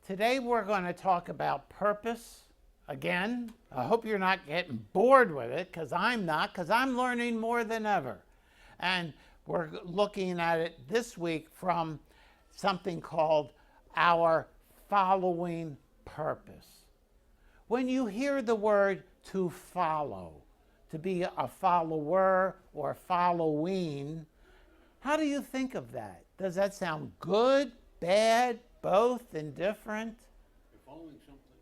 Today we're going to talk about purpose again. I hope you're not getting bored with it, because I'm not, because I'm learning more than ever. And we're looking at it this week from something called our following purpose. When you hear the word to follow, to be a follower or following, how do you think of that? Does that sound good, bad, both, indifferent? You're following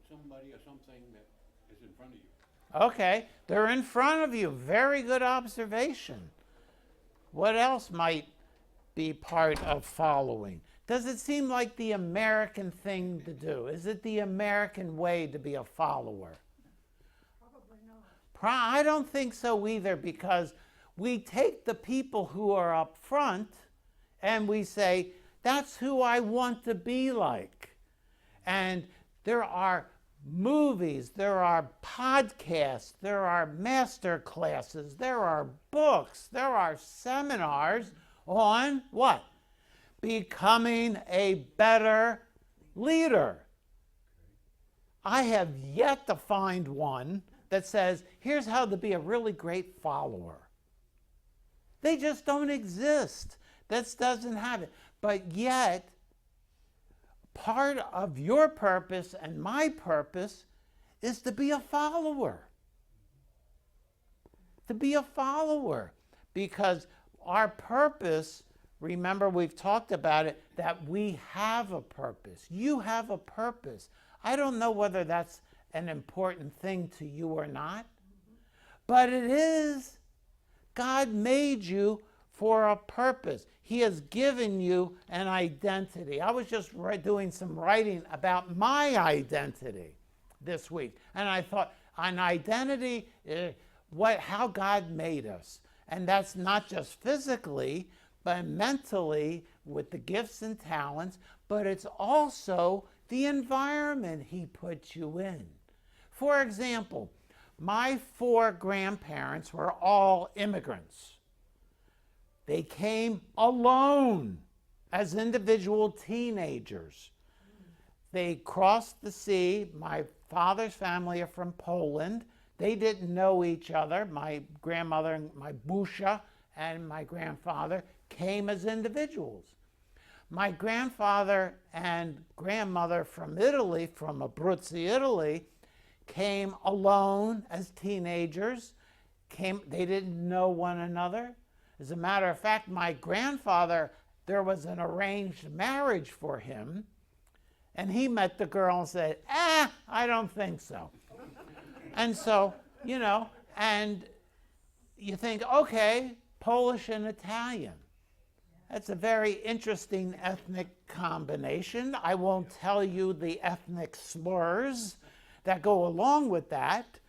somebody or something that is in front of you. Okay, they're in front of you. Very good observation. What else might be part of following? Does it seem like the American thing to do? Is it the American way to be a follower? Probably not. I don't think so either, because we take the people who are up front and we say, that's who I want to be like. And there are movies, there are podcasts, there are master classes, there are books, there are seminars on what? Becoming a better leader. I have yet to find one that says, here's how to be a really great follower. They just don't exist. That doesn't have it. But yet, part of your purpose and my purpose is to be a follower. To be a follower. Because our purpose, remember we've talked about it, that we have a purpose. You have a purpose. I don't know whether that's an important thing to you or not, but it is. God made you for a purpose. He has given you an identity. I was just doing some writing about my identity this week, and I thought an identity, how God made us. And that's not just physically, but mentally with the gifts and talents, but it's also the environment He puts you in. For example, my 4 grandparents were all immigrants. They came alone as individual teenagers. They crossed the sea. My father's family are from Poland. They didn't know each other. My grandmother, my Busha, and my grandfather came as individuals. My grandfather and grandmother from Italy, from Abruzzi, Italy, came alone as teenagers. They didn't know one another. As a matter of fact, my grandfather, there was an arranged marriage for him, and he met the girl and said, I don't think so. And so, and you think, okay, Polish and Italian. That's a very interesting ethnic combination. I won't tell you the ethnic slurs that go along with that.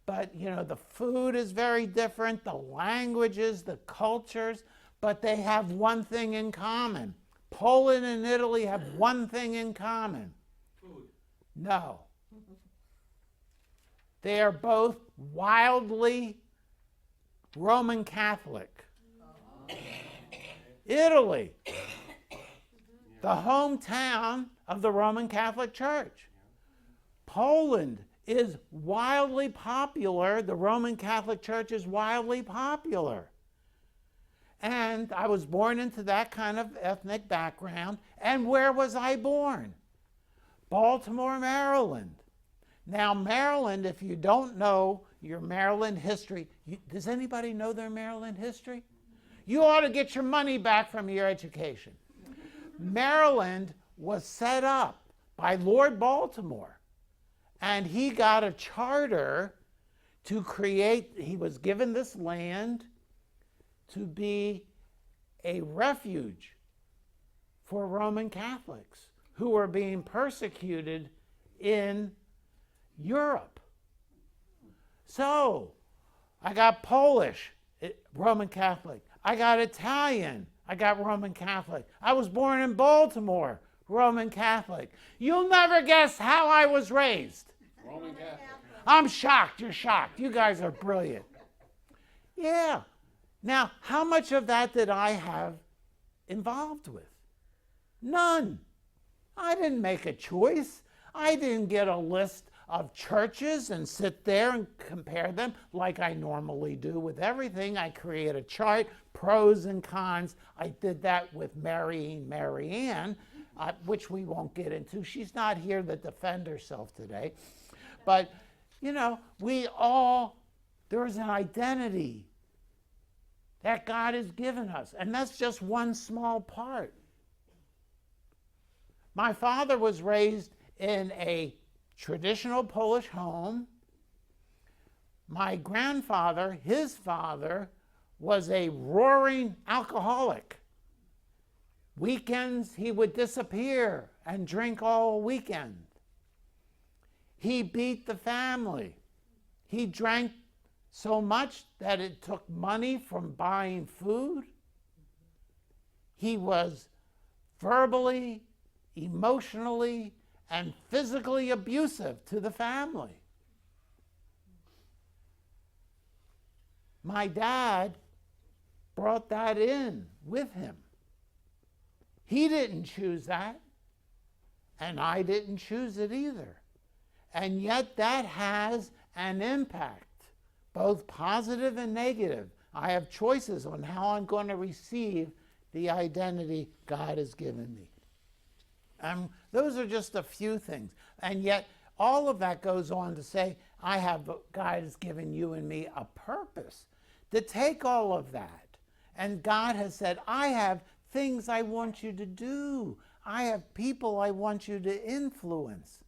But, the food is very different, the languages, the cultures, but they have one thing in common. Poland and Italy have one thing in common. Food. No. They are both wildly Roman Catholic. Italy, the hometown of the Roman Catholic Church. Poland is wildly popular. The Roman Catholic Church is wildly popular. And I was born into that kind of ethnic background. And where was I born? Baltimore, Maryland. Now, Maryland, if you don't know your Maryland history, does anybody know their Maryland history? You ought to get your money back from your education. Maryland was set up by Lord Baltimore. And he got a charter to create, he was given this land to be a refuge for Roman Catholics who were being persecuted in Europe. So, I got Polish, Roman Catholic. I got Italian, I got Roman Catholic. I was born in Baltimore, Roman Catholic. You'll never guess how I was raised. Roman Catholic. I'm shocked. You're shocked. You guys are brilliant. Yeah. Now, how much of that did I have involved with? None. I didn't make a choice. I didn't get a list of churches and sit there and compare them like I normally do with everything. I create a chart, pros and cons. I did that with Marianne, which we won't get into. She's not here to defend herself today. But, you know, there's an identity that God has given us. And that's just one small part. My father was raised in a traditional Polish home. My grandfather, his father, was a roaring alcoholic. Weekends, he would disappear and drink all weekend. He beat the family. He drank so much that it took money from buying food. He was verbally, emotionally, and physically abusive to the family. My dad brought that in with him. He didn't choose that, and I didn't choose it either. And yet that has an impact, both positive and negative. I have choices on how I'm going to receive the identity God has given me. Those are just a few things. And yet, all of that goes on to say, God has given you and me a purpose to take all of that. And God has said, I have things I want you to do. I have people I want you to influence.